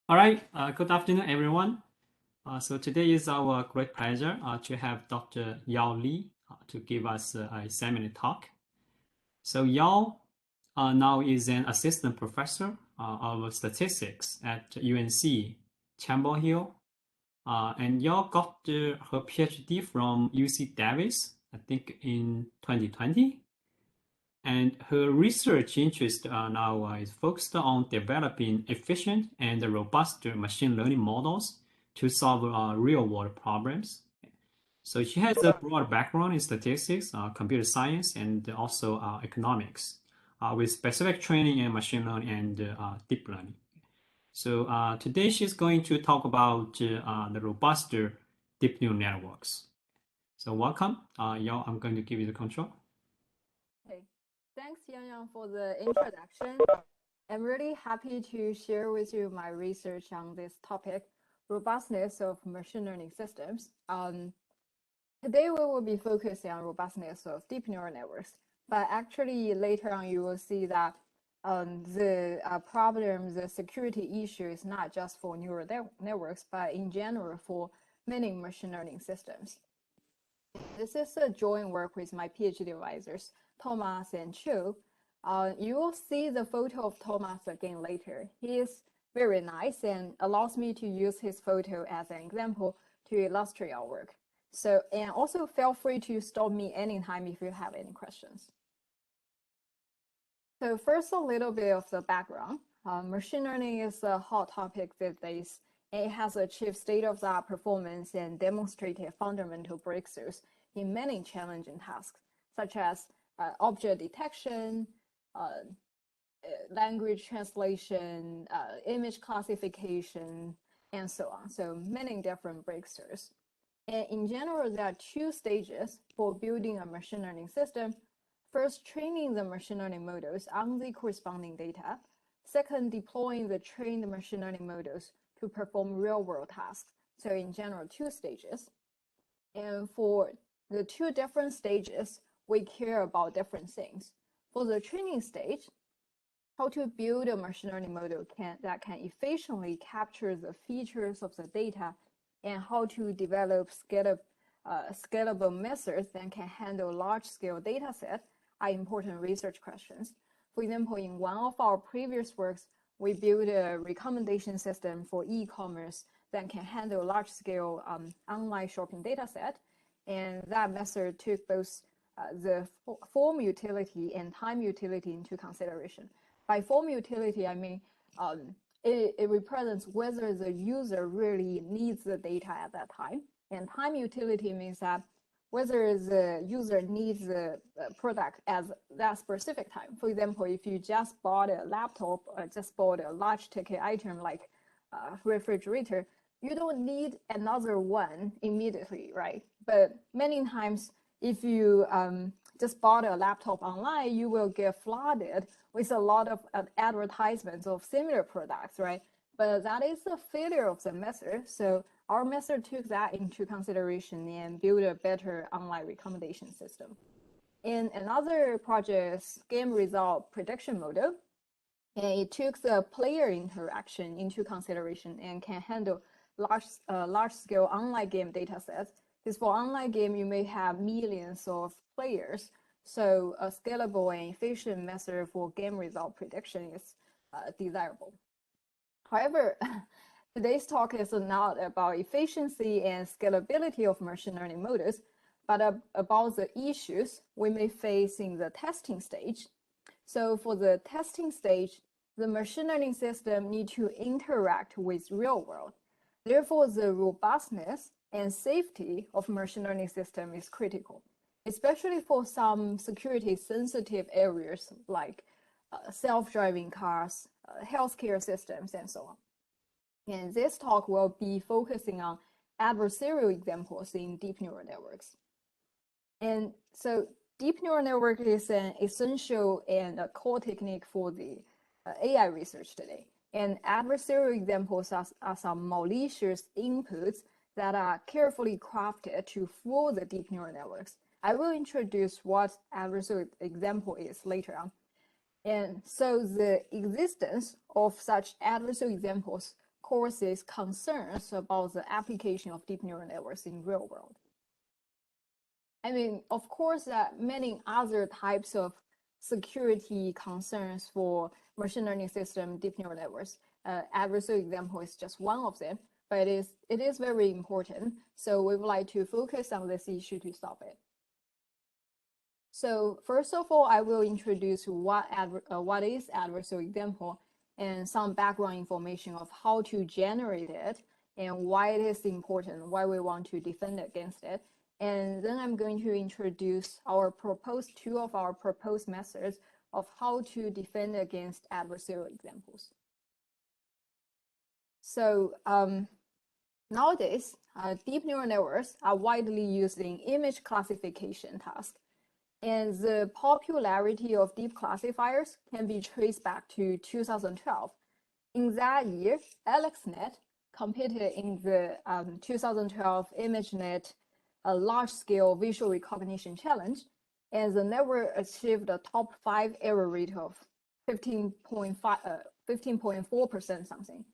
All right, good afternoon, everyone. So today is our great pleasure to have Dr. Yao Li to give us a seminar talk. So Yao now is an assistant professor of statistics at UNC Chapel Hill. And Yao got her PhD from UC Davis, I think in 2020. And her research interest now is focused on developing efficient and robust machine learning models to solve real-world problems. So she has a broad background in statistics, computer science, and also economics, with specific training in machine learning and deep learning. So today she's going to talk about the robust deep neural networks. So welcome, Yao. I'm going to give you the control. Hey, thanks Yang for the introduction. I'm really happy to share with you my research on this topic, robustness of machine learning systems. Today we will be focusing on robustness of deep neural networks, but actually later on you will see that the problem, the security issue is not just for neural networks, but in general for many machine learning systems. This is a joint work with my PhD advisors, Thomas and Chu. You will see the photo of Thomas again later. He is very nice and allows me to use his photo as an example to illustrate our work. So, and also feel free to stop me anytime if you have any questions. So first, a little bit of the background. Machine learning is a hot topic these days. It has achieved state-of-the-art performance and demonstrated fundamental breakthroughs in many challenging tasks, such as object detection, language translation, image classification, and so on. So many different breakthroughs. And in general, there are two stages for building a machine learning system. First, training the machine learning models on the corresponding data. Second, deploying the trained machine learning models to perform real-world tasks. So in general, two stages. And for the two different stages, we care about different things. For the training stage, how to build a machine learning model that can efficiently capture the features of the data, and how to develop scalable methods that can handle large-scale data sets are important research questions. For example, in one of our previous works, we built a recommendation system for e-commerce that can handle large-scale online shopping data set. And that method took both the form utility and time utility into consideration. By form utility, I mean it represents whether the user really needs the data at that time. And time utility means that whether the user needs the product at that specific time. For example, if you just bought a laptop or just bought a large ticket item like a refrigerator, you don't need another one immediately, right? But many times, if you just bought a laptop online, you will get flooded with a lot of advertisements of similar products, right? But that is the failure of the method. So our method took that into consideration and built a better online recommendation system. In another project, game result prediction model, and it took the player interaction into consideration and can handle large-scale online game data sets. Because for online game, you may have millions of players, so a scalable and efficient method for game result prediction is desirable. However, today's talk is not about efficiency and scalability of machine learning models, but about the issues we may face in the testing stage. So for the testing stage, the machine learning system need to interact with real world. Therefore, the robustness and safety of machine learning system is critical, especially for some security sensitive areas like self-driving cars, healthcare systems, and so on. And this talk will be focusing on adversarial examples in deep neural networks. And so deep neural network is an essential and a core technique for the AI research today. And adversarial examples are some malicious inputs that are carefully crafted to fool the deep neural networks. I will introduce what adversarial example is later on. And so the existence of such adversarial examples causes concerns about the application of deep neural networks in real world. I mean, of course, many other types of security concerns for machine learning system, deep neural networks. Adversarial example is just one of them, but it is very important. So we would like to focus on this issue to solve it. So first of all, I will introduce what is adversarial example and some background information of how to generate it and why it is important, why we want to defend against it. And then I'm going to introduce two of our proposed methods of how to defend against adversarial examples. So nowadays, deep neural networks are widely used in image classification tasks. And the popularity of deep classifiers can be traced back to 2012. In that year, AlexNet competed in the 2012 ImageNet large-scale visual recognition challenge, and the network achieved a top 5 error rate of 15.4% something,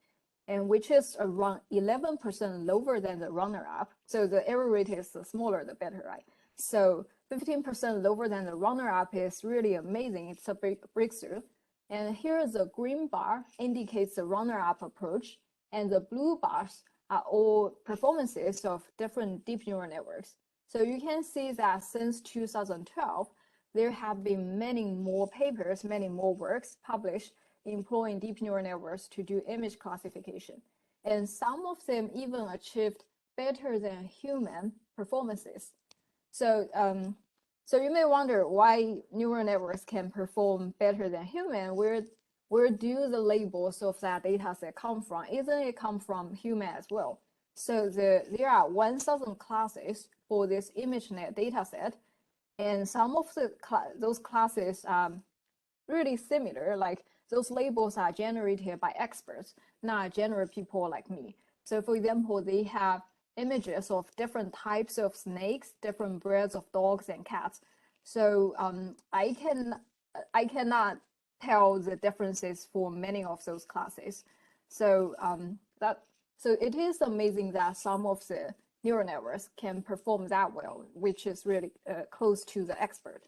and which is around 11% lower than the runner-up. So the error rate is the smaller, the better, right? So 15% lower than the runner-up is really amazing. It's a big breakthrough. And here the green bar indicates the runner-up approach, and the blue bars are all performances of different deep neural networks. So you can see that since 2012, there have been many more papers, many more works published employing deep neural networks to do image classification. And some of them even achieved better than human performances. So, so you may wonder why neural networks can perform better than human. Where do the labels of that data set come from? Isn't it come from human as well? So there are 1,000 classes for this ImageNet data set, and some of those classes are really similar, like those labels are generated by experts, not general people like me. So for example, they have images of different types of snakes, different breeds of dogs and cats. So I cannot tell the differences for many of those classes. So so it is amazing that some of the neural networks can perform that well, which is really close to the expert.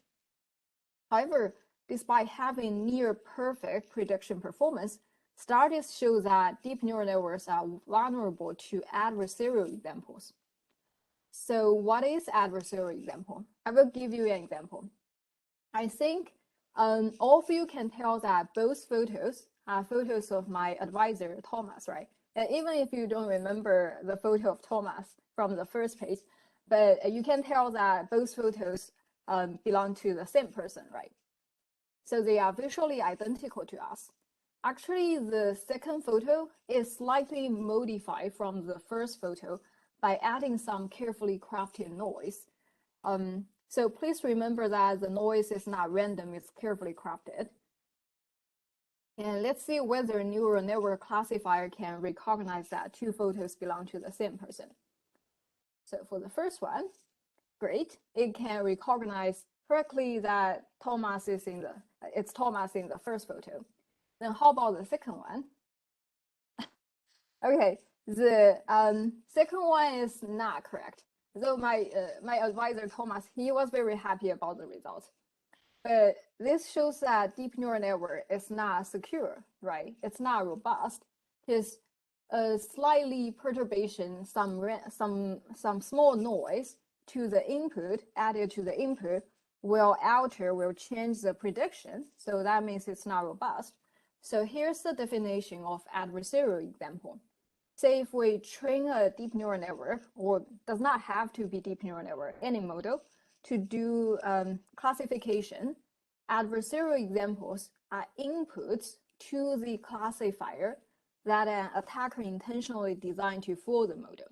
However, despite having near perfect prediction performance, studies show that deep neural networks are vulnerable to adversarial examples. So what is adversarial example? I will give you an example. I think all of you can tell that both photos are photos of my advisor, Thomas, right? And even if you don't remember the photo of Thomas from the first page, but you can tell that both photos belong to the same person, right? So they are visually identical to us. Actually, the second photo is slightly modified from the first photo by adding some carefully crafted noise. So please remember that the noise is not random, it's carefully crafted. And let's see whether a neural network classifier can recognize that two photos belong to the same person. So for the first one, great, it can recognize correctly that Thomas is it's Thomas in the first photo. Then how about the second one? Okay, the second one is not correct. So my advisor Thomas, he was very happy about the results. But this shows that deep neural network is not secure, right? It's not robust. Because a slightly perturbation, some small noise to the input added to the input will change the prediction. So that means it's not robust. So here's the definition of adversarial example. Say if we train a deep neural network, or does not have to be deep neural network, any model, to do classification, adversarial examples are inputs to the classifier that an attacker intentionally designed to fool the model.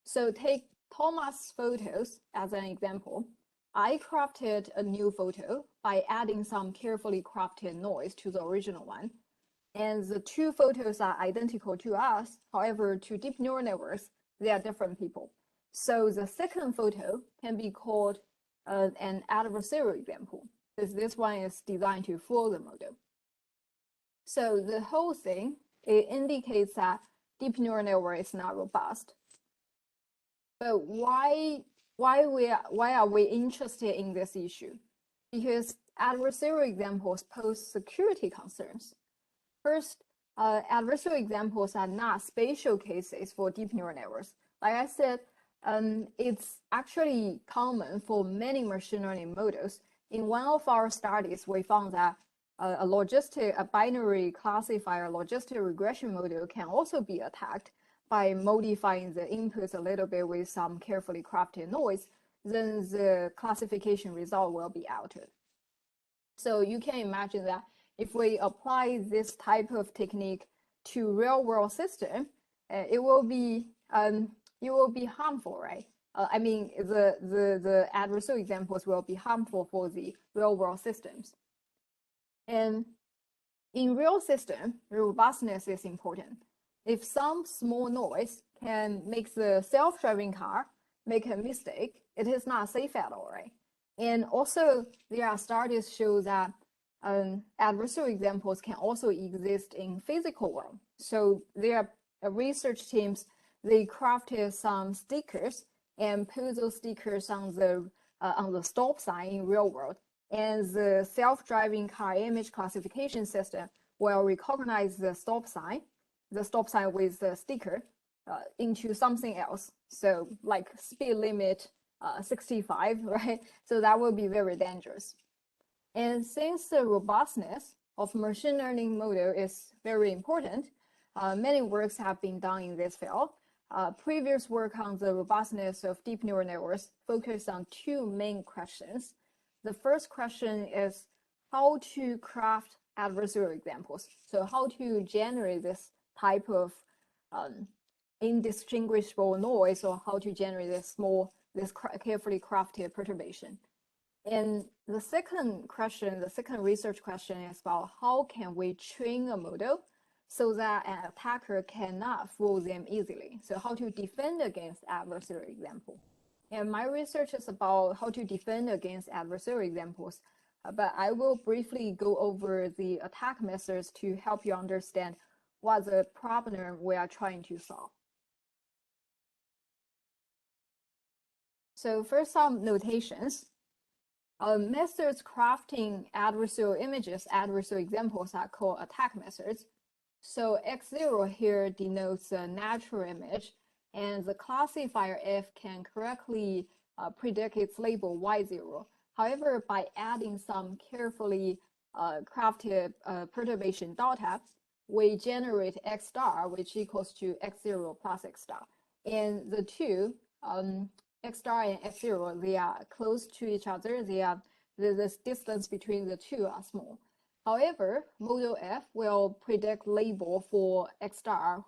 So take Thomas' photos as an example. I crafted a new photo by adding some carefully crafted noise to the original one. And the two photos are identical to us. However, to deep neural networks, they are different people. So the second photo can be called an adversarial example, because this one is designed to fool the model. So the whole thing, it indicates that deep neural network is not robust. But why are we interested in this issue? Because adversarial examples pose security concerns. First, adversarial examples are not spatial cases for deep neural networks. Like I said, it's actually common for many machine learning models. In one of our studies, we found that a binary classifier logistic regression model can also be attacked by modifying the inputs a little bit with some carefully crafted noise. Then the classification result will be altered. So you can imagine that if we apply this type of technique to real-world system, it will be harmful, right? I mean, the adversarial examples will be harmful for the real-world systems. And in real system, robustness is important. If some small noise can make the self-driving car make a mistake, it is not safe at all, right? And also, there are studies show that adversarial examples can also exist in physical world. So there are research teams, they crafted some stickers and put those stickers on the stop sign in real world. And the self-driving car image classification system will recognize the stop sign with the sticker into something else. So like speed limit 65, right? So that will be very dangerous. And since the robustness of machine learning model is very important, many works have been done in this field. Previous work on the robustness of deep neural networks focused on two main questions. The first question is how to craft adversarial examples. So how to generate this type of indistinguishable noise, or how to generate this carefully crafted perturbation. And the second research question is about how can we train a model so that an attacker cannot fool them easily. So how to defend against adversarial example. And my research is about how to defend against adversarial examples, but I will briefly go over the attack methods to help you understand what the problem we are trying to solve. So first, some notations. Methods crafting adversarial images, adversarial examples are called attack methods. So X0 here denotes a natural image, and the classifier F can correctly predict its label Y0. However, by adding some carefully crafted perturbation data, we generate X star, which equals to X0 plus X star. And the two, X star and X0, they are close to each other. The distance between the two are small. However, model F will predict label for X star,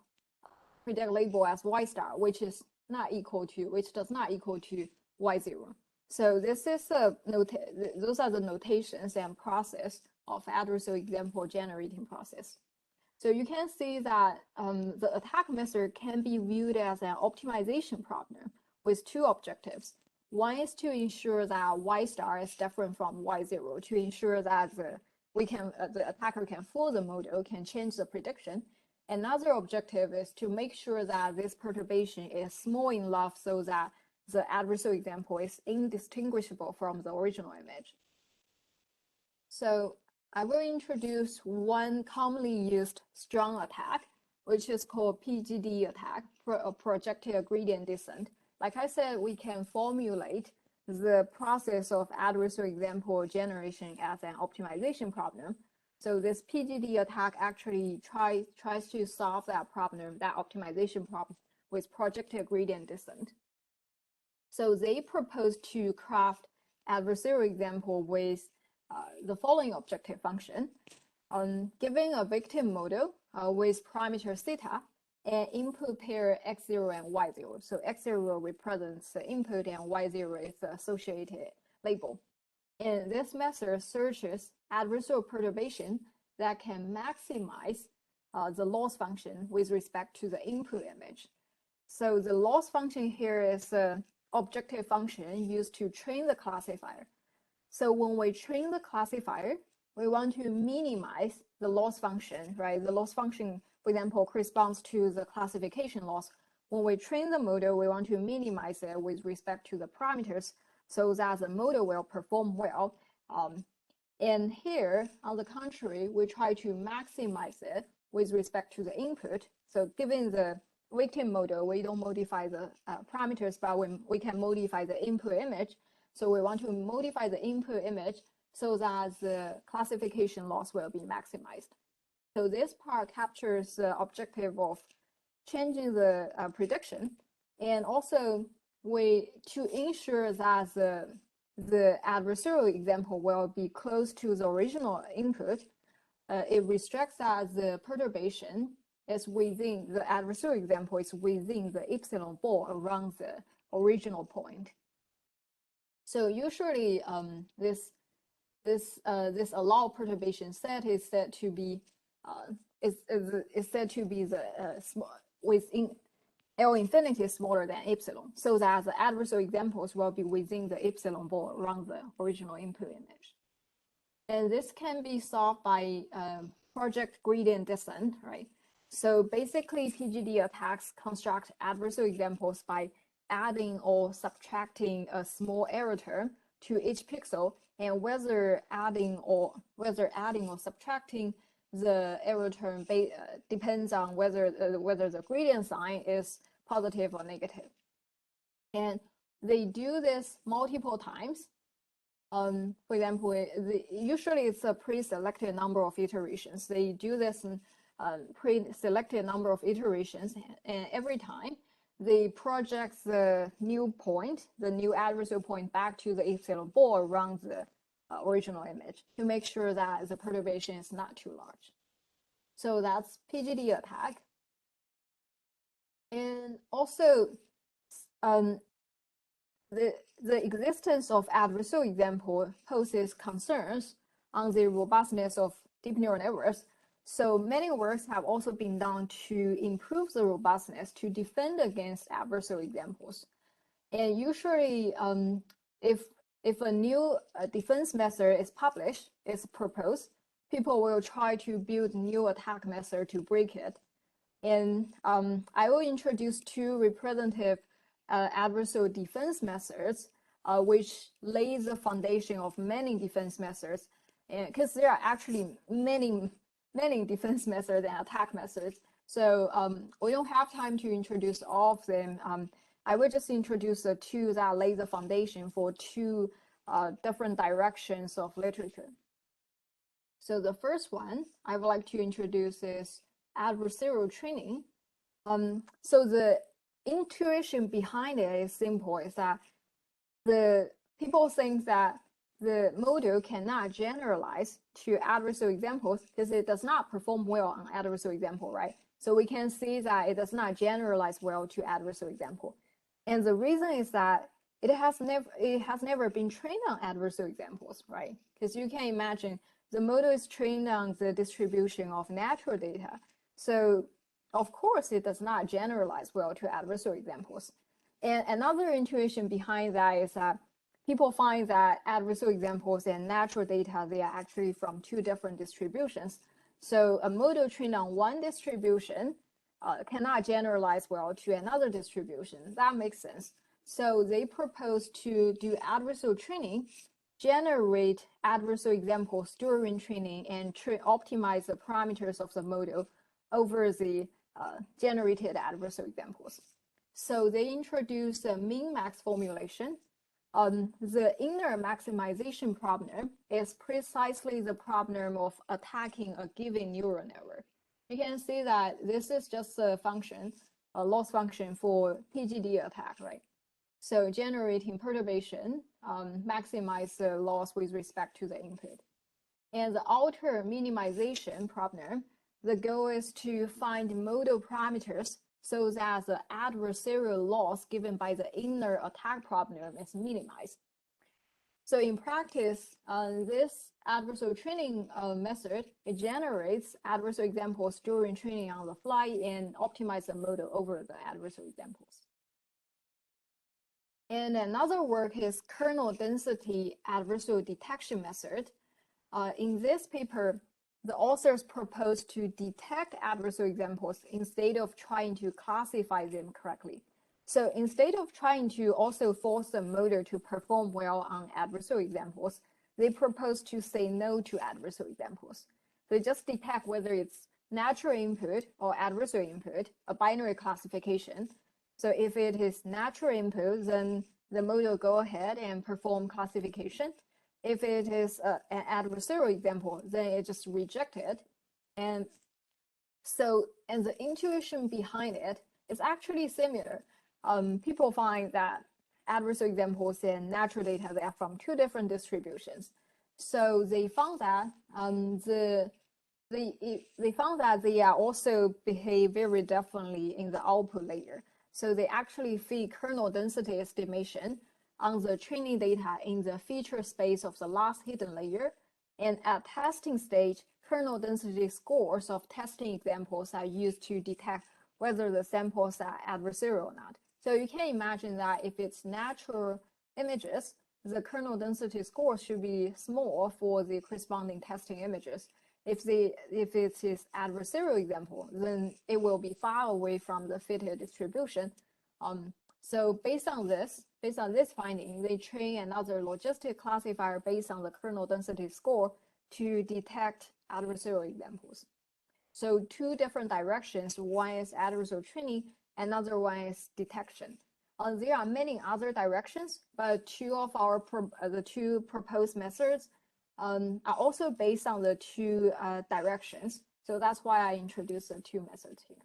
predict label as Y star, which does not equal to Y0. So this is those are the notations and process of adversarial example generating process. So you can see that the attack method can be viewed as an optimization problem with two objectives. One is to ensure that Y star is different from Y0, to ensure that the attacker can fool the model, can change the prediction. Another objective is to make sure that this perturbation is small enough so that the adversarial example is indistinguishable from the original image. So I will introduce one commonly used strong attack, which is called PGD attack, projective gradient descent. Like I said, we can formulate the process of adversarial example generation as an optimization problem. So this PGD attack actually tries to solve that problem, that optimization problem, with projective gradient descent. So they propose to craft adversarial example with the following objective function. Giving a victim model with parameter theta and input pair X0 and Y0. So X0 represents the input and Y0 is the associated label. And this method searches adversarial perturbation that can maximize the loss function with respect to the input image. So the loss function here is the objective function used to train the classifier. So when we train the classifier, we want to minimize the loss function, right? The loss function for example, corresponds to the classification loss. When we train the model, we want to minimize it with respect to the parameters so that the model will perform well. And here, on the contrary, we try to maximize it with respect to the input. So given the victim model, we don't modify the parameters, but we can modify the input image. So we want to modify the input image so that the classification loss will be maximized. So this part captures the objective of changing the prediction, and also to ensure that the adversarial example will be close to the original input. It restricts that the perturbation is within the adversarial example is within the epsilon ball around the original point. So usually this allow perturbation set is said to be the small within L infinity is smaller than epsilon, so that the adversarial examples will be within the epsilon ball around the original input image. And this can be solved by project gradient descent, right? So basically, PGD attacks construct adversarial examples by adding or subtracting a small error term to each pixel, and whether adding or subtracting the error term depends on whether the gradient sign is positive or negative. And they do this multiple times. For example, usually it's a pre-selected number of iterations. They do this in pre-selected number of iterations, and every time they project the new point, the new adversarial point, back to the epsilon ball around the original image to make sure that the perturbation is not too large. So that's PGD attack. And also, the existence of adversarial example poses concerns on the robustness of deep neural networks. So many works have also been done to improve the robustness to defend against adversarial examples. And usually, if a new defense method is published, is proposed, people will try to build new attack method to break it. And I will introduce two representative adversarial defense methods, which lay the foundation of many defense methods, because there are actually many defense methods and attack methods. So we don't have time to introduce all of them. I will just introduce the two that lay the foundation for two different directions of literature. So the first one I would like to introduce is adversarial training. So the intuition behind it is simple, is that the people think that the model cannot generalize to adversarial examples because it does not perform well on adversarial example, right? So we can see that it does not generalize well to adversarial example. And the reason is that it has never been trained on adversarial examples, right? Because you can imagine the model is trained on the distribution of natural data. So of course, it does not generalize well to adversarial examples. And another intuition behind that is that people find that adversarial examples and natural data, they are actually from two different distributions. So a model trained on one distribution cannot generalize well to another distribution. That makes sense. So they propose to do adversarial training, generate adversarial examples during training, and optimize the parameters of the model over the generated adversarial examples. So they introduce a min-max formulation. The inner maximization problem is precisely the problem of attacking a given neural network. You can see that this is just a function, a loss function for PGD attack, right? So generating perturbation, maximize the loss with respect to the input. And the outer minimization problem, the goal is to find model parameters so that the adversarial loss given by the inner attack problem is minimized. So in practice, this adversarial training method, it generates adversarial examples during training on the fly and optimize the model over the adversarial examples. And another work is kernel density adversarial detection method. In this paper, the authors proposed to detect adversarial examples instead of trying to classify them correctly. So instead of trying to also force the model to perform well on adversarial examples, they proposed to say no to adversarial examples. They just detect whether it's natural input or adversarial input, a binary classification. So if it is natural input, then the model go ahead and perform classification. If it is an adversarial example, then it just reject it. And so, and the intuition behind it is actually similar. People find that adversarial examples and natural data, they are from two different distributions. So they found that they found that they are also behave very differently in the output layer. So they actually feed kernel density estimation on the training data in the feature space of the last hidden layer. And at testing stage, kernel density scores of testing examples are used to detect whether the samples are adversarial or not. So you can imagine that if it's natural images, the kernel density score should be small for the corresponding testing images. If it is adversarial example, then it will be far away from the fitted distribution. So based on this finding, they train another logistic classifier based on the kernel density score to detect adversarial examples. So two different directions. One is adversarial training, another one is detection. There are many other directions, but two of the two proposed methods are also based on the two directions. So that's why I introduced the two methods here.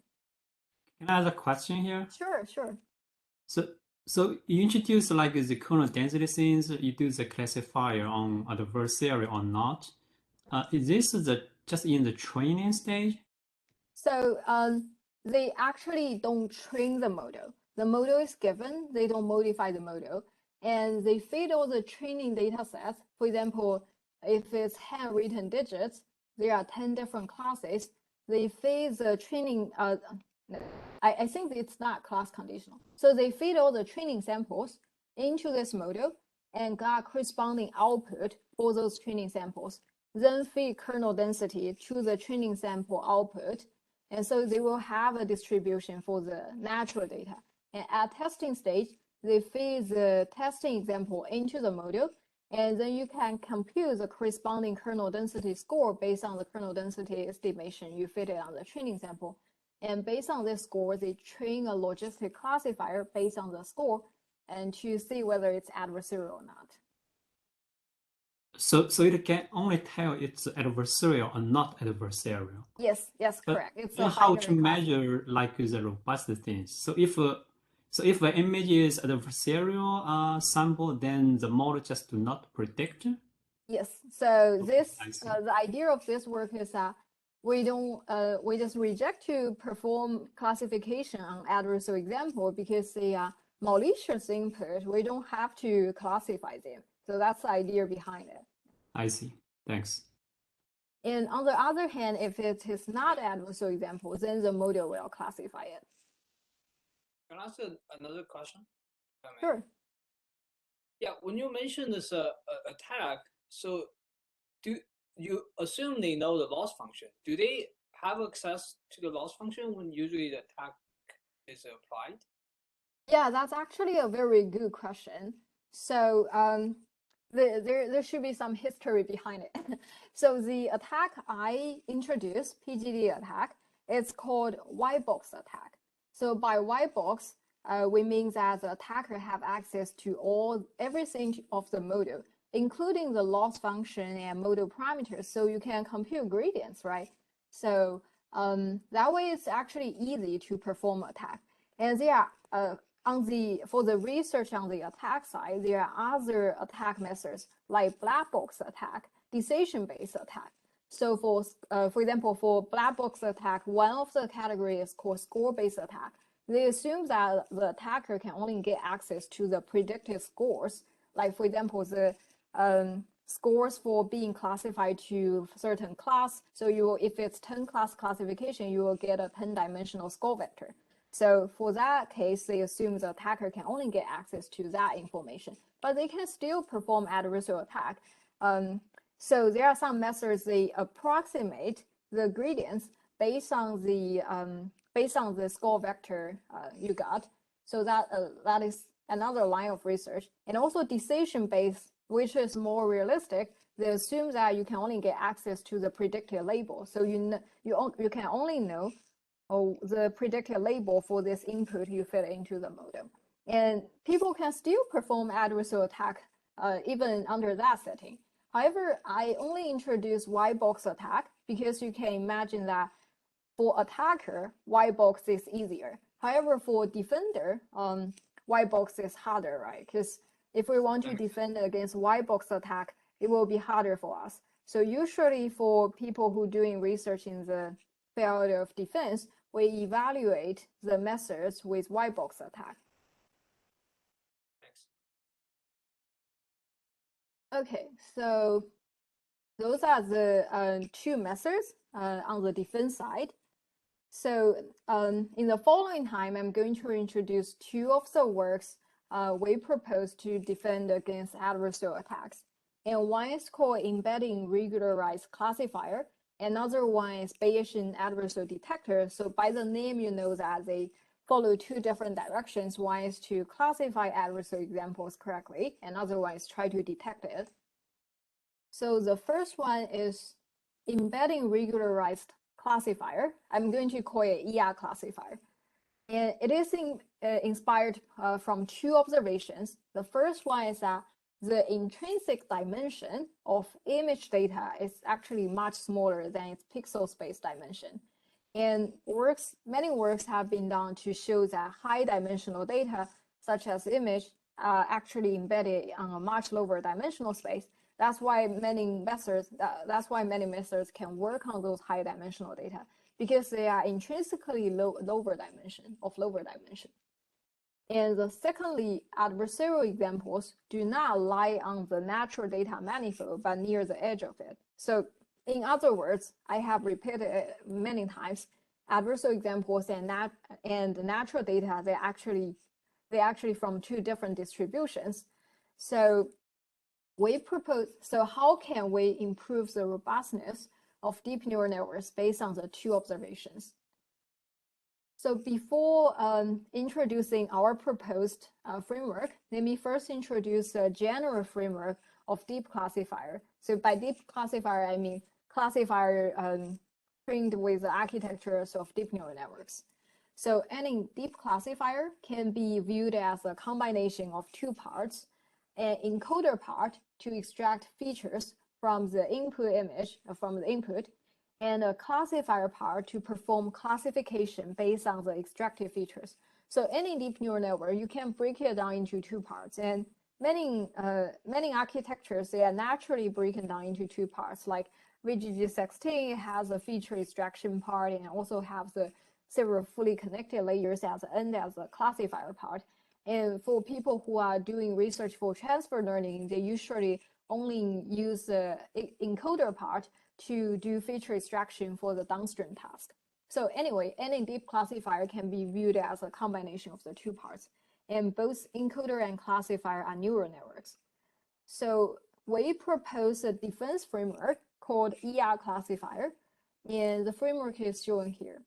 Can I ask a question here? Sure, sure. So you introduce like the kernel density things, you do the classifier on adversarial or not. Is this just in the training stage? So they actually don't train the model. The model is given, they don't modify the model, and they feed all the training data sets. For example, if it's handwritten digits, there are 10 different classes. They feed the training, I think it's not class conditional. So they feed all the training samples into this model and got corresponding output for those training samples, then feed kernel density to the training sample output. And so they will have a distribution for the natural data. And at testing stage, they feed the testing example into the model, and then you can compute the corresponding kernel density score based on the kernel density estimation you fitted on the training sample. And based on this score, they train a logistic classifier based on the score and to see whether it's adversarial or not. So it can only tell it's adversarial or not adversarial. Yes, correct. It's how to measure like the robustness. So if the image is adversarial sample, then the model just do not predict. Yes. So this the idea of this work is that we just reject to perform classification on adversarial example because they are malicious input. We don't have to classify them. So that's the idea behind it. I see. Thanks. And on the other hand, if it is not adversarial example, then the model will classify it. Can I ask another question? Sure. Yeah, when you mention this attack, so do you assume they know the loss function? Do they have access to the loss function when usually the attack is applied? Yeah, that's actually a very good question. So there should be some history behind it. So the attack I introduced, PGD attack, it's called white box attack. So by white box, we mean that the attacker have access to everything of the model, including the loss function and model parameters. So you can compute gradients, right? So that way it's actually easy to perform attack. And there are for the research on the attack side, there are other attack methods like black box attack, decision-based attack. So for example, for black box attack, one of the categories is called score-based attack. They assume that the attacker can only get access to the predicted scores. Like for example, the scores for being classified to certain class. So if it's 10 class classification, you will get a 10-dimensional score vector. So for that case, they assume the attacker can only get access to that information, but they can still perform adversarial attack. So there are some methods they approximate the gradients based on the score vector you got. So that is another line of research. And also decision-based, which is more realistic. They assume that you can only get access to the predicted label. So you can only know the predicted label for this input you fit into the model. And people can still perform adversarial attack even under that setting. However, I only introduce white box attack because you can imagine that for attacker, white box is easier. However, for defender, white box is harder, right? Because if we want to defend against white box attack, it will be harder for us. So usually for people who doing research in the field of defense, we evaluate the methods with white box attack. Thanks. Okay, so those are the two methods on the defense side. So in the following time, I'm going to introduce two of the works we propose to defend against adversarial attacks. And one is called Embedding Regularized Classifier. Another one is Bayesian Adversarial Detector. So by the name, you know that they follow two different directions. One is to classify adversarial examples correctly, and other one is try to detect it. So the first one is Embedding Regularized Classifier. I'm going to call it ER-Classifier. And it is inspired from two observations. The first one is that the intrinsic dimension of image data is actually much smaller than its pixel space dimension. And many works have been done to show that high dimensional data, such as image, are actually embedded on a much lower dimensional space. That's why many methods can work on those high dimensional data, because they are intrinsically lower dimension. And secondly, adversarial examples do not lie on the natural data manifold, but near the edge of it. So in other words, I have repeated it many times, adversarial examples and natural data, they're actually from two different distributions. So how can we improve the robustness of deep neural networks based on the two observations? So before introducing our proposed framework, let me first introduce a general framework of deep classifier. So by deep classifier, I mean classifier trained with the architectures of deep neural networks. So any deep classifier can be viewed as a combination of two parts: an encoder part to extract features from the input image, and a classifier part to perform classification based on the extracted features. So any deep neural network, you can break it down into two parts. And many architectures, they are naturally broken down into two parts. Like VGG16 has a feature extraction part and also have the several fully connected layers at the end as a classifier part. And for people who are doing research for transfer learning, they usually only use the encoder part to do feature extraction for the downstream task. So anyway, any deep classifier can be viewed as a combination of the two parts. And both encoder and classifier are neural networks. So we propose a defense framework called ER-Classifier, and the framework is shown here.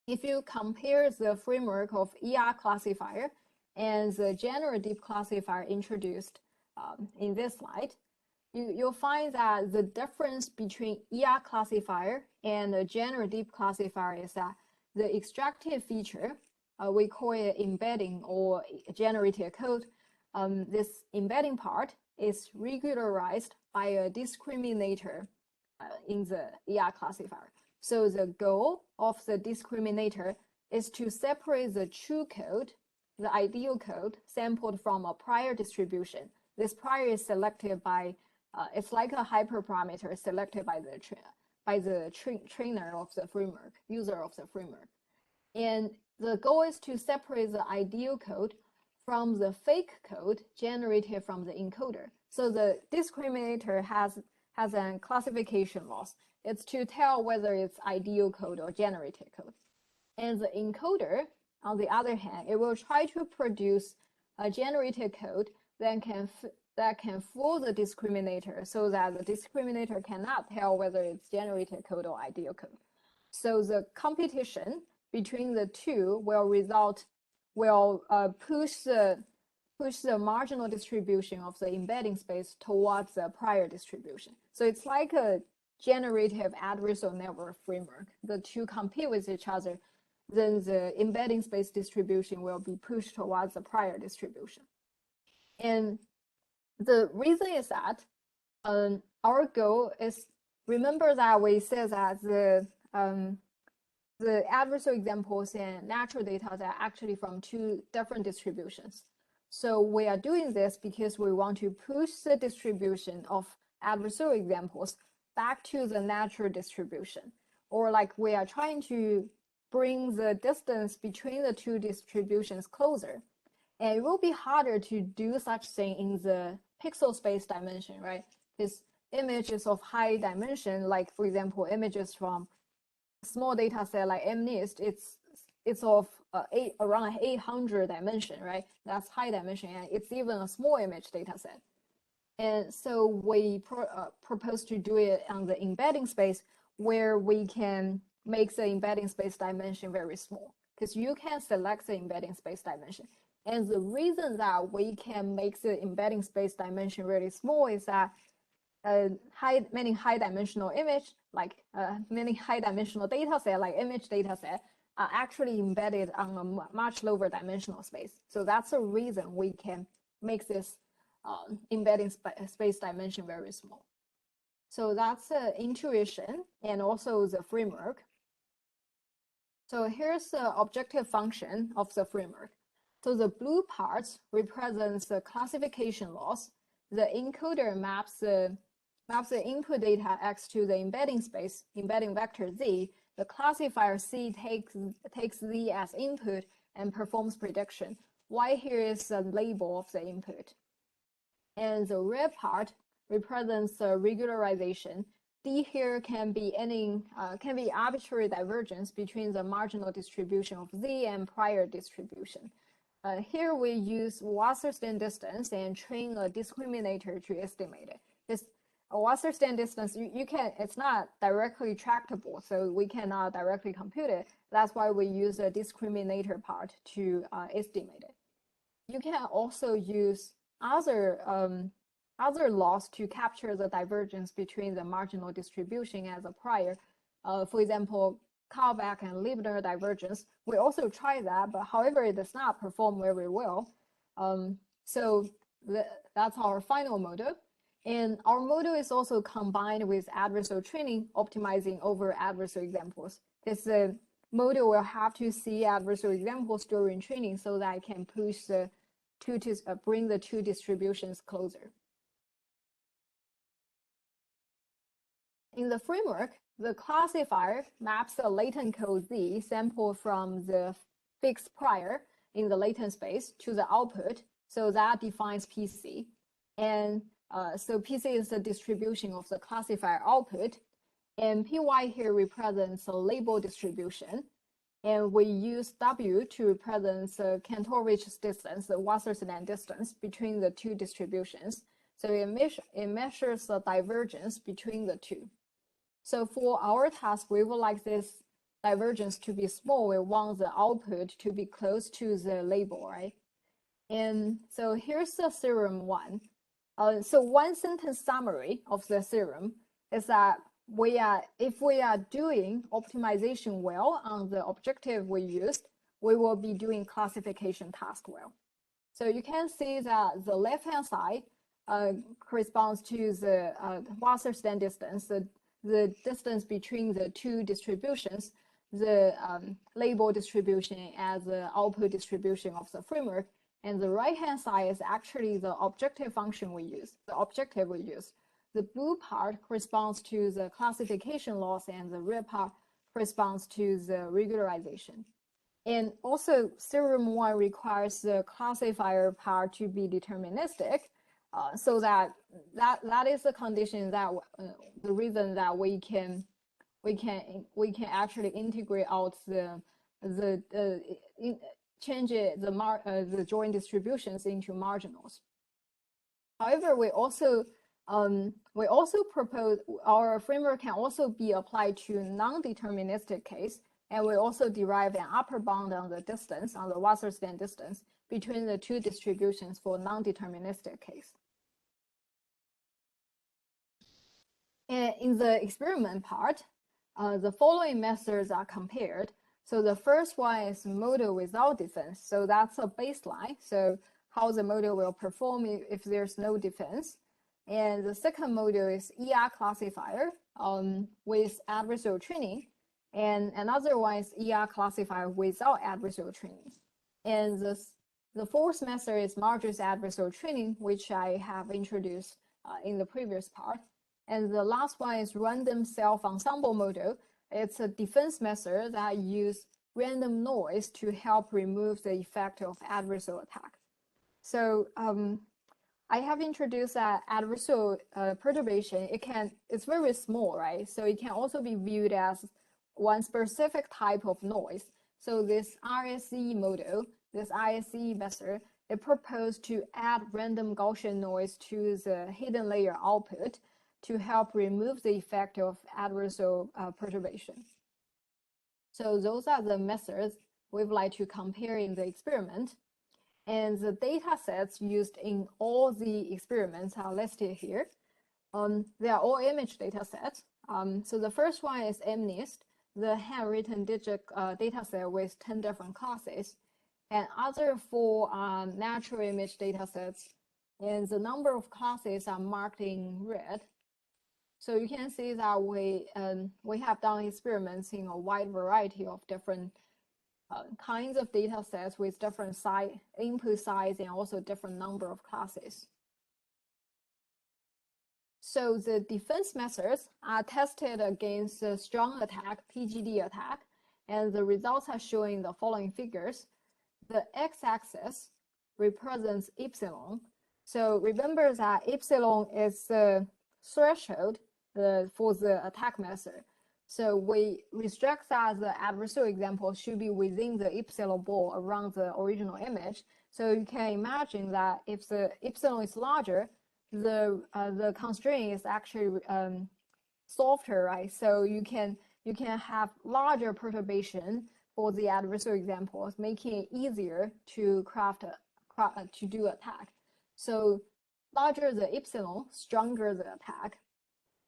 If you compare the framework of ER-Classifier and the general deep classifier introduced in this slide, you'll find that the difference between ER-Classifier and the general deep classifier is that the extracted feature, we call it embedding or generated code. This embedding part is regularized by a discriminator in the ER-Classifier. So the goal of the discriminator is to separate the true code, the ideal code, sampled from a prior distribution. This prior is selected by, it's like a hyperparameter selected by the trainer of the framework, user of the framework. And the goal is to separate the ideal code from the fake code generated from the encoder. So the discriminator has a classification loss. It's to tell whether it's ideal code or generated code. And the encoder, on the other hand, it will try to produce a generated code that can that can fool the discriminator so that the discriminator cannot tell whether it's generated code or ideal code. So the competition between the two will push the marginal distribution of the embedding space towards the prior distribution. So it's like a generative adversarial network framework. The two compete with each other, then the embedding space distribution will be pushed towards the prior distribution. And the reason is that our goal is, remember that we said that the adversarial examples and natural data are actually from two different distributions. So we are doing this because we want to push the distribution of adversarial examples back to the natural distribution, or like we are trying to bring the distance between the two distributions closer. And it will be harder to do such thing in the pixel space dimension, right? Because images of high dimension, like for example, images from small data set like MNIST, it's of around 800 dimension, right? That's high dimension, and it's even a small image data set. And so we propose to do it on the embedding space, where we can make the embedding space dimension very small, because you can select the embedding space dimension. And the reason that we can make the embedding space dimension really small is that many high dimensional image, like many high dimensional data set, like image data set, are actually embedded on a much lower dimensional space. So that's the reason we can make this embedding space dimension very small. So that's the intuition and also the framework. So here's the objective function of the framework. So the blue part represents the classification loss. The encoder maps the input data X to the embedding space, embedding vector Z. The classifier C takes Z as input and performs prediction. Y here is the label of the input. And the red part represents the regularization. D here can be arbitrary divergence between the marginal distribution of Z and prior distribution. Here we use Wasserstein distance and train a discriminator to estimate it. This Wasserstein distance, it's not directly tractable, so we cannot directly compute it. That's why we use a discriminator part to estimate it. You can also use other laws to capture the divergence between the marginal distribution as a prior. For example, callback and Leibniz divergence. We also try that, but however, it does not perform very well. So that's our final model. And our model is also combined with adversarial training, optimizing over adversarial examples. This model will have to see adversarial examples during training so that it can push the bring the two distributions closer. In the framework, the classifier maps the latent code Z sampled from the fixed prior in the latent space to the output. So that defines PC. And so PC is the distribution of the classifier output. And PY here represents a label distribution. And we use W to represent the Kantorovich distance, the Wasserstein distance between the two distributions. So it measures the divergence between the two. So for our task, we would like this divergence to be small. We want the output to be close to the label, right? And so here's the theorem one. So one sentence summary of the theorem is that if we are doing optimization well on the objective we used, we will be doing classification task well. So you can see that the left-hand side corresponds to the Wasserstein distance, the distance between the two distributions, the label distribution as the output distribution of the framework. And the right-hand side is actually the objective function we use, the objective we use. The blue part corresponds to the classification loss, and the red part corresponds to the regularization. And also, theorem one requires the classifier part to be deterministic, so that is the condition that the reason that we can actually integrate out change the joint distributions into marginals. However, we also propose our framework can also be applied to non-deterministic case, and we also derive an upper bound on the distance, on the Wasserstein distance between the two distributions for non-deterministic case. And in the experiment part, the following methods are compared. So the first one is model without defense. So that's a baseline. So how the model will perform if there's no defense. And the second model is ER-Classifier with adversarial training. And another one is ER-Classifier without adversarial training. And the fourth method is Marge's adversarial training, which I have introduced in the previous part. And the last one is random self-ensemble model. It's a defense method that uses random noise to help remove the effect of adversarial attack. So I have introduced that adversarial perturbation. It's very small, right? So it can also be viewed as one specific type of noise. So this RSE model, this ISE method, it proposed to add random Gaussian noise to the hidden layer output to help remove the effect of adversarial perturbation. So those are the methods we'd like to compare in the experiment. And the data sets used in all the experiments are listed here. They are all image data sets. So the first one is MNIST, the handwritten digit data set with 10 different classes. And other 4 natural image data sets, and the number of classes are marked in red. So you can see that we have done experiments in a wide variety of different kinds of data sets with different input size and also different number of classes. So the defense methods are tested against the strong attack, PGD attack, and the results are showing the following figures. The x-axis represents epsilon. So remember that epsilon is the threshold for the attack method. So we restrict that the adversarial example should be within the epsilon ball around the original image. So you can imagine that if the epsilon is larger, the constraint is actually softer, right? So you can have larger perturbation for the adversarial examples, making it easier to to do attack. So larger the epsilon, stronger the attack.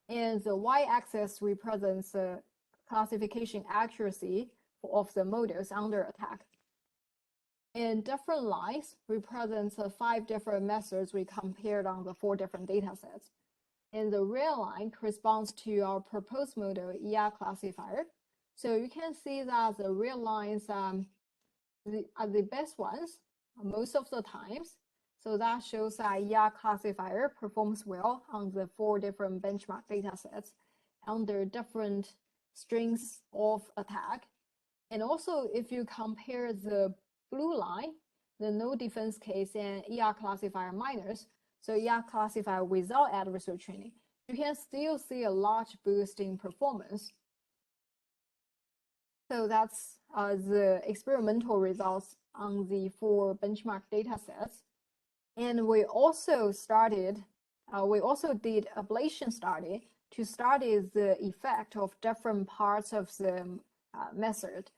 And the y-axis represents the classification accuracy of the models under attack. And different lines represents the 5 different methods we compared on the 4 different data sets. And the red line corresponds to our proposed model ER-Classifier. So you can see that the red lines are the best ones most of the times. So that shows that ER-Classifier performs well on the 4 different benchmark datasets under different strengths of attack. And also, if you compare the blue line, the no defense case, and ER-Classifier minus, so ER-Classifier without adversarial training, you can still see a large boost in performance. So that's the experimental results on the 4 benchmark datasets. And we also did ablation study to study the effect of different parts of the method.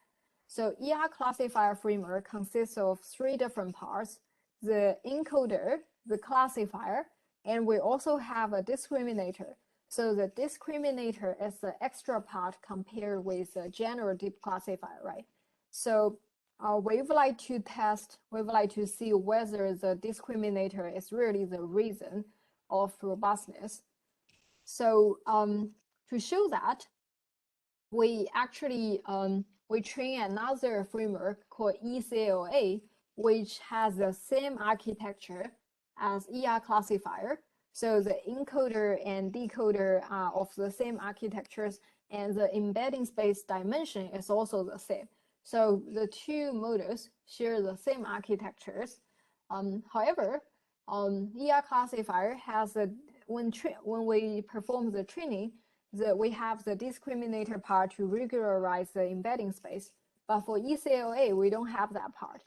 So ER-Classifier framework consists of 3 different parts: the encoder, the classifier, and we also have a discriminator. So the discriminator is the extra part compared with the general deep classifier, right? So we would like to see whether the discriminator is really the reason of robustness. So to show that, we actually we train another framework called ECLA, which has the same architecture as ER-Classifier. So the encoder and decoder are of the same architectures, and the embedding space dimension is also the same. So the 2 models share the same architectures. However, ER-Classifier has when we perform the training, we have the discriminator part to regularize the embedding space. But for ECLA, we don't have that part.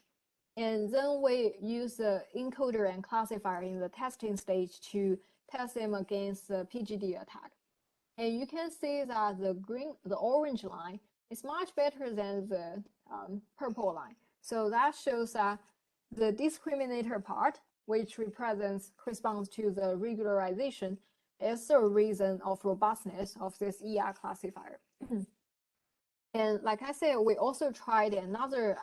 And then we use the encoder and classifier in the testing stage to test them against the PGD attack. And you can see that the orange line is much better than the purple line. So that shows that the discriminator part, which corresponds to the regularization, is the reason of robustness of this ER classifier. And like I said, we also tried another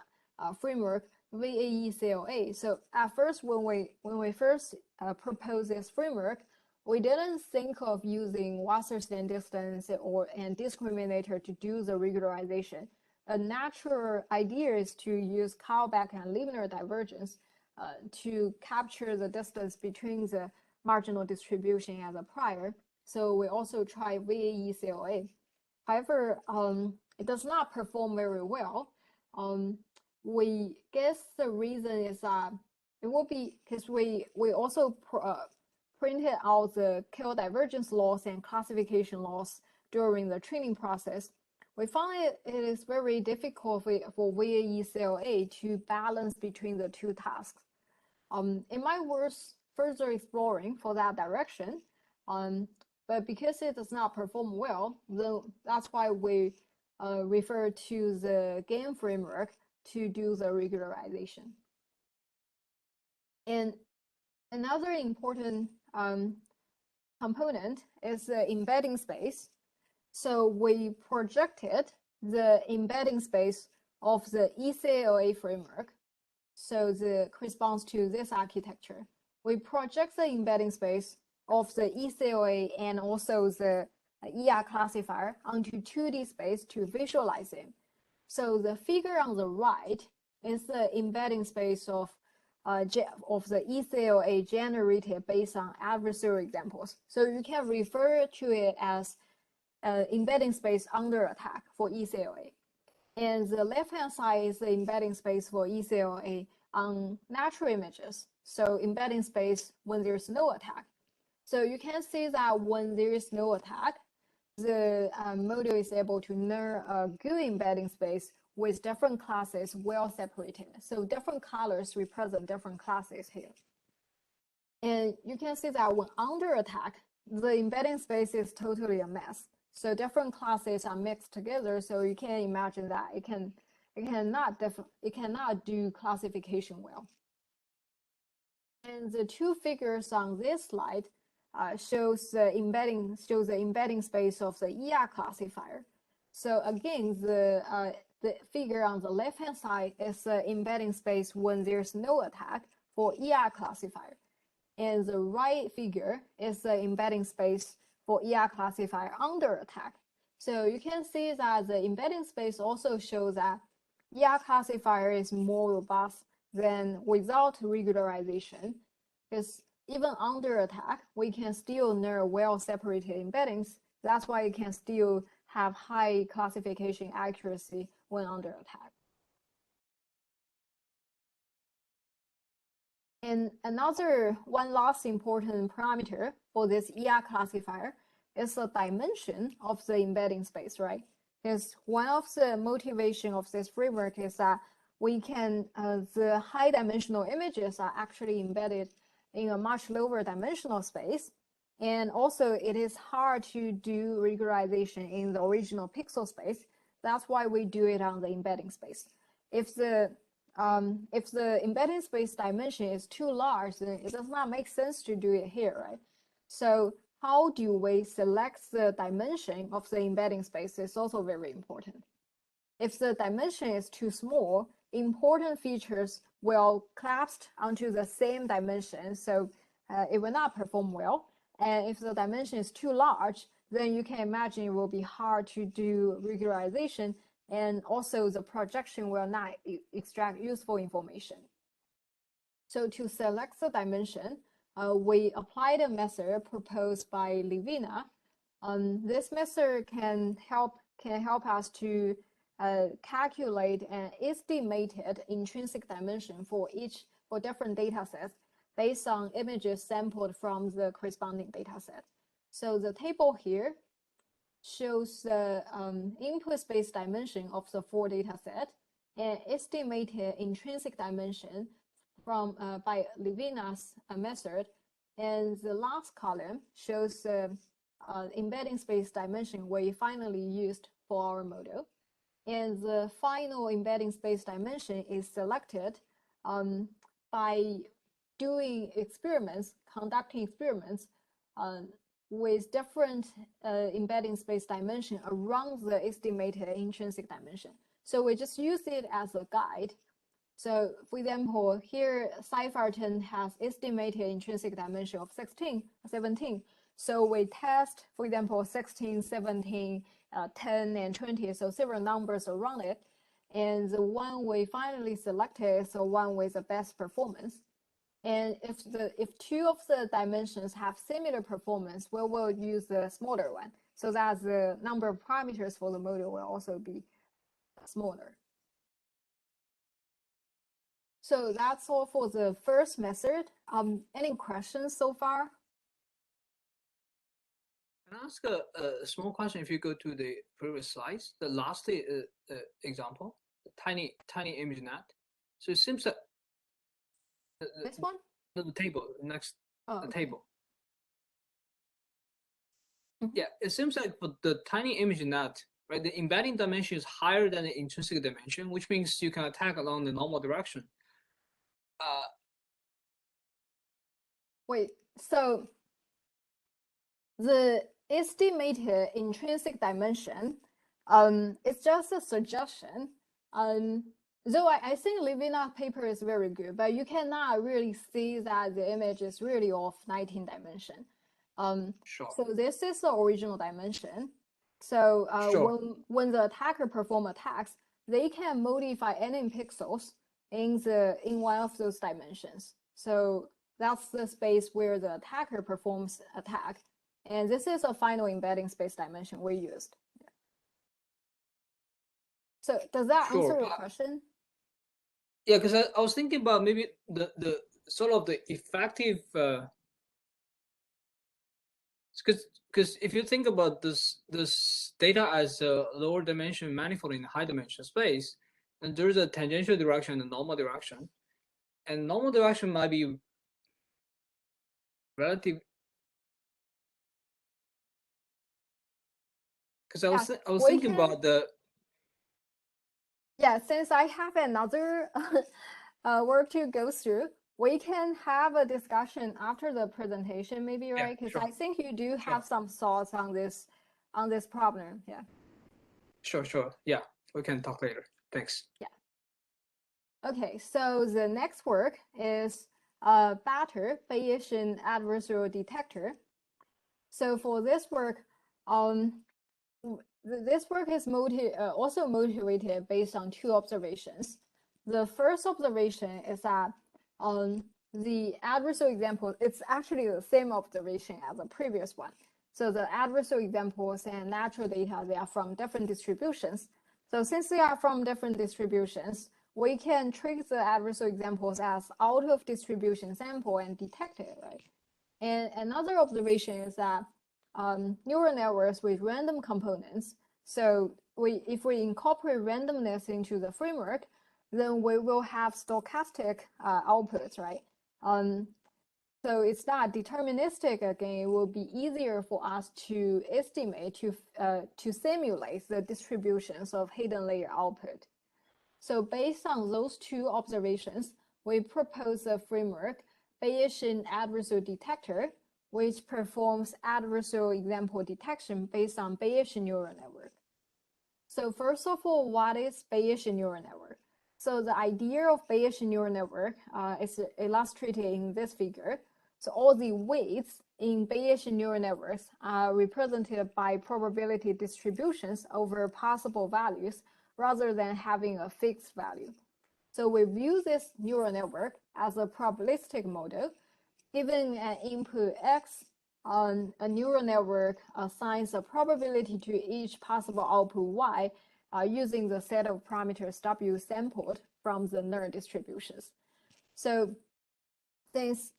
framework, VAE-CLA. So at first, when we first proposed this framework, we didn't think of using Wasserstein distance and discriminator to do the regularization. A natural idea is to use Kalbeck and linear divergence to capture the distance between the marginal distribution as a prior. So we also try VAE-CLA. However, it does not perform very well. We guess the reason is that it will be because we also printed out the K divergence loss and classification loss during the training process. We found it is very difficult for VAE-CLA to balance between the two tasks. It might worth further exploring for that direction, but because it does not perform well, then that's why we refer to the GAN framework to do the regularization. And another important component is the embedding space. So we projected the embedding space of the ECLA framework. So the corresponds to this architecture. We project the embedding space of the ECLA and also the ER-Classifier onto 2D space to visualize it. So the figure on the right is the embedding space of the ECLA generated based on adversarial examples. So you can refer to it as embedding space under attack for ECLA. And the left-hand side is the embedding space for ECLA on natural images. So embedding space when there's no attack. So you can see that when there is no attack, the model is able to learn a good embedding space with different classes well separated. So different colors represent different classes here. And you can see that when under attack, the embedding space is totally a mess. So different classes are mixed together. So you can imagine that it cannot do classification well. And the two figures on this slide shows the embedding space of the ER-Classifier. So again, the figure on the left-hand side is the embedding space when there's no attack for ER-Classifier. And the right figure is the embedding space for ER-Classifier under attack. So you can see that the embedding space also shows that ER-Classifier is more robust than without regularization, because even under attack, we can still learn well-separated embeddings. That's why you can still have high classification accuracy when under attack. And one last important parameter for this ER-Classifier is the dimension of the embedding space, right? Because one of the motivation of this framework is that we can, the high dimensional images are actually embedded in a much lower dimensional space. And also it is hard to do regularization in the original pixel space. That's why we do it on the embedding space. If the embedding space dimension is too large, then it does not make sense to do it here, right? So how do we select the dimension of the embedding space is also very important. If the dimension is too small, important features will collapse onto the same dimension, so it will not perform well. And if the dimension is too large, then you can imagine it will be hard to do regularization, and also the projection will not extract useful information. So to select the dimension, we applied a method proposed by Levina. This method can help us to calculate an estimated intrinsic dimension for different data sets based on images sampled from the corresponding data set. So the table here shows the input space dimension of the 4 data set an estimated intrinsic dimension from by Levinas method, and the last column shows the embedding space dimension we finally used for our model. And the final embedding space dimension is selected by doing experiments, conducting experiments with different embedding space dimension around the estimated intrinsic dimension. So we just use it as a guide. So for example, here Cypher10 has estimated intrinsic dimension of 17. So we test, for example, 16, 17, 10, and 20, so several numbers around it. And the one we finally selected is the one with the best performance. And if two of the dimensions have similar performance, we will use the smaller one, so that the number of parameters for the model will also be smaller. So that's all for the first method. Any questions so far? Can I ask a small question? If you go to the previous slides, the last example, the tiny image net. So it seems that This one? The table next, oh, the okay. table. Yeah, it seems like for the tiny image net, right, the embedding dimension is higher than the intrinsic dimension, which means you can attack along the normal direction. Wait, so the estimated intrinsic dimension, it's just a suggestion. Though I think Levinas paper is very good, but you cannot really see that the image is really of 19 dimension. Sure. So this is the original dimension. So Sure. when the attacker perform attacks, they can modify any pixels in one of those dimensions. So that's the space where the attacker performs attack. And this is a final embedding space dimension we used. Yeah. So does that answer your question? Yeah, because I was thinking about maybe the sort of the effective, because if you think about this data as a lower dimension manifold in a high dimension space, and there's a tangential direction and a normal direction, and normal direction might be relative. Because I was thinking about the. Yeah, since I have another work to go through, we can have a discussion after the presentation, maybe, right? Because sure. I think you do have some thoughts on this problem. Yeah. Sure. Yeah, we can talk later. Thanks. Yeah. Okay, so the next work is better Bayesian Adversarial Detector. So for this work, this work is also motivated based on two observations. The first observation is that the adversarial example, it's actually the same observation as the previous one. So the adversarial examples and natural data, they are from different distributions. So since they are from different distributions, we can treat the adversarial examples as out of distribution sample and detect it, right? And another observation is that neural networks with random components. So if we incorporate randomness into the framework, then we will have stochastic outputs, right? So it's not deterministic again. It will be easier for us to estimate, to simulate the distributions of hidden layer output. So based on those two observations, we propose a framework, Bayesian Adversarial Detector, which performs adversarial example detection based on Bayesian neural network. So first of all, what is Bayesian neural network? So the idea of Bayesian neural network is illustrated in this figure. So all the weights in Bayesian neural networks are represented by probability distributions over possible values rather than having a fixed value. So we view this neural network as a probabilistic model. Given an input X, a neural network assigns a probability to each possible output Y using the set of parameters W sampled from the NER distributions. So since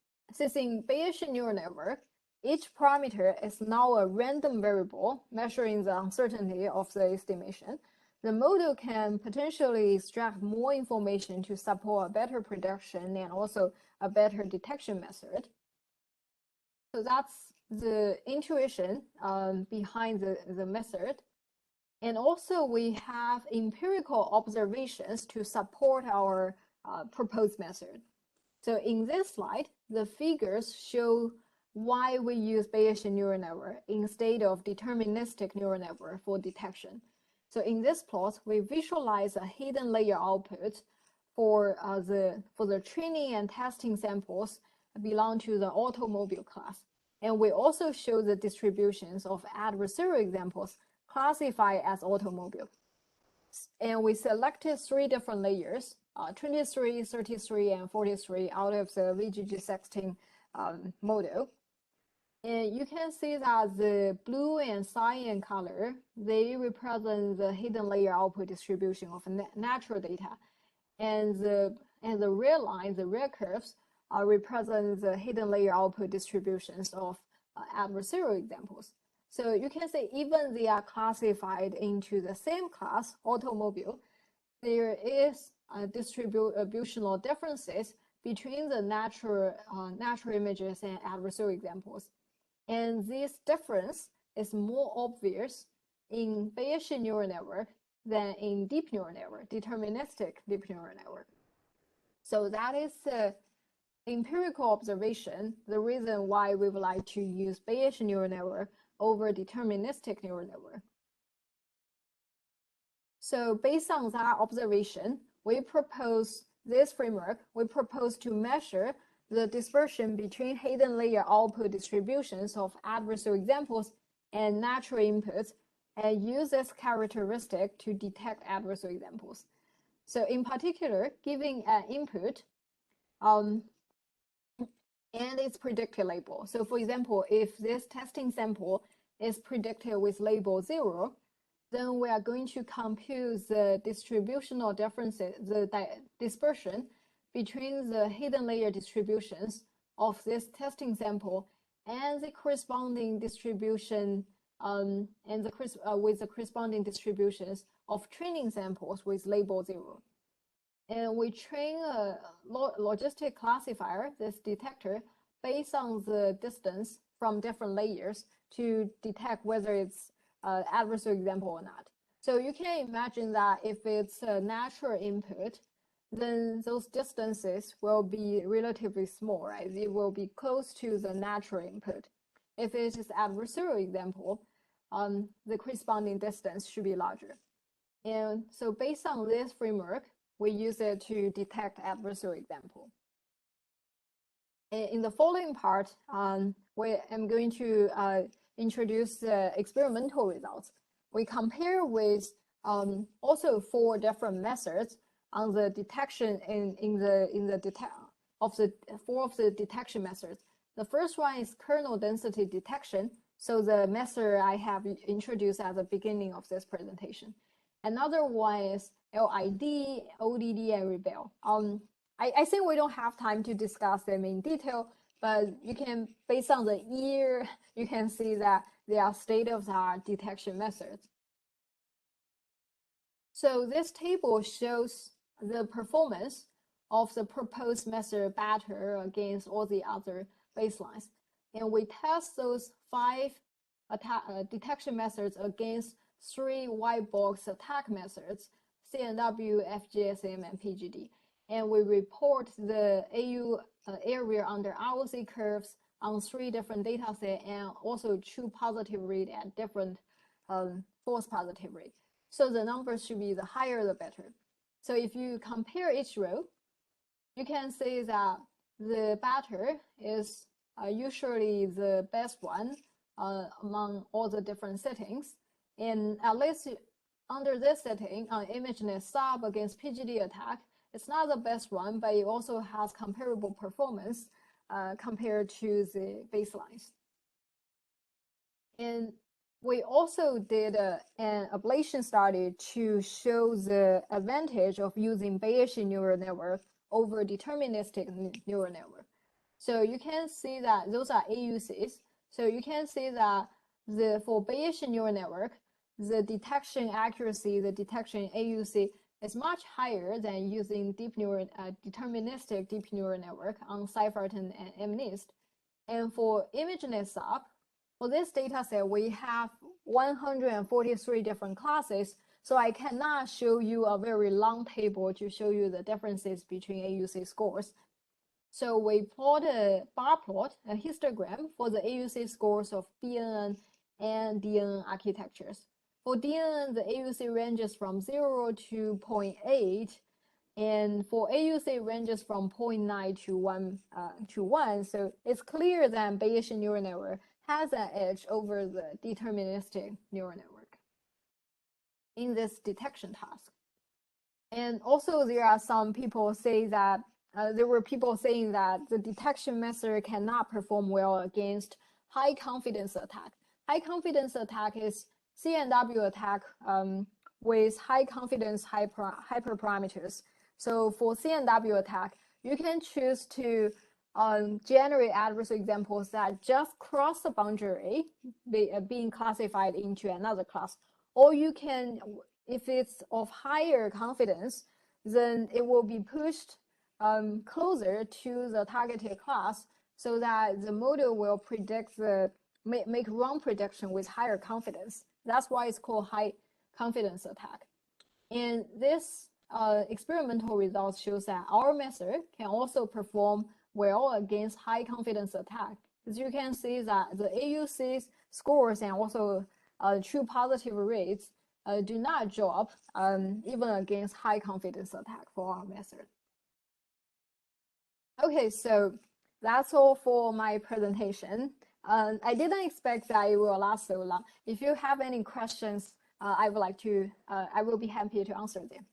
in Bayesian neural network, each parameter is now a random variable measuring the uncertainty of the estimation. the model can potentially extract more information to support a better prediction and also a better detection method. So that's the intuition behind the method. And also we have empirical observations to support our proposed method. So in this slide, the figures show why we use Bayesian neural network instead of deterministic neural network for detection. So in this plot, we visualize a hidden layer output for the training and testing samples belong to the automobile class. And we also show the distributions of adversarial examples classified as automobile. And we selected 3 different layers, 23, 33, and 43 out of the VGG16 model. And you can see that the blue and cyan color, they represent the hidden layer output distribution of natural data. And the red line, the red curves, represent the hidden layer output distributions of adversarial examples. So you can say even they are classified into the same class, automobile, there is distributional differences between the natural images and adversarial examples. And this difference is more obvious in Bayesian neural network than in deep neural network, deterministic deep neural network. So that is empirical observation, the reason why we would like to use Bayesian neural network over deterministic neural network. So based on that observation, we propose this framework. We propose to measure the dispersion between hidden layer output distributions of adversarial examples and natural inputs, and use this characteristic to detect adversarial examples. So in particular, giving an input, and its predicted label. So for example, if this testing sample is predicted with label 0, then we are going to compute the distributional differences, the dispersion between the hidden layer distributions of this testing sample and the corresponding distribution with the corresponding distributions of training samples with label 0. And we train a logistic classifier, this detector, based on the distance from different layers to detect whether it's an adversarial example or not. So you can imagine that if it's a natural input, then those distances will be relatively small, right? They will be close to the natural input. If it is adversarial example, the corresponding distance should be larger. And so based on this framework, we use it to detect adversarial example. In the following part, I'm going to introduce the experimental results. We compare with also 4 different methods on the detection four of the detection methods. The first one is kernel density detection. So the method I have introduced at the beginning of this presentation. Another one is LID, ODD, and Rebel. I think we don't have time to discuss them in detail, but you can, based on the year, you can see that they are state-of-the-art detection methods. So this table shows the performance of the proposed method better against all the other baselines. And we test those 5 detection methods against 3 white box attack methods, CNW, FGSM, and PGD. And we report the AU area under ROC curves on 3 different data sets and also true positive rate at different false positive rate. So the numbers should be the higher the better. So if you compare each row, you can see that the better is usually the best one among all the different settings. And at least under this setting, ImageNet sub against PGD attack, it's not the best one, but it also has comparable performance compared to the baselines. And we also did an ablation study to show the advantage of using Bayesian neural network over deterministic neural network. So you can see that those are AUCs. So you can see that for Bayesian neural network, the detection accuracy, the detection AUC is much higher than using deterministic deep neural network on Cypherton and MNIST. And for ImageNet sub, for this data set, we have 143 different classes. So I cannot show you a very long table to show you the differences between AUC scores. So we plot a bar plot, a histogram for the AUC scores of DNN and DNN architectures. For DNN, the AUC ranges from 0 to 0.8, and for AUC ranges from 0.9 to 1. So it's clear that Bayesian neural network has an edge over the deterministic neural network in this detection task. And also there are some people say that there were people saying that the detection method cannot perform well against high confidence attack. High confidence attack is CNW attack with high confidence hyperparameters. So for CNW attack, you can choose to generate adversarial examples that just cross the boundary being classified into another class. Or you can, if it's of higher confidence, then it will be pushed closer to the targeted class so that the model will predict make wrong prediction with higher confidence. That's why it's called high confidence attack. And this experimental results shows that our method can also perform well against high confidence attack. As you can see that the AUC scores and also true positive rates do not drop even against high confidence attack for our method. Okay, so that's all for my presentation. I didn't expect that it will last so long. If you have any questions, I will be happy to answer them.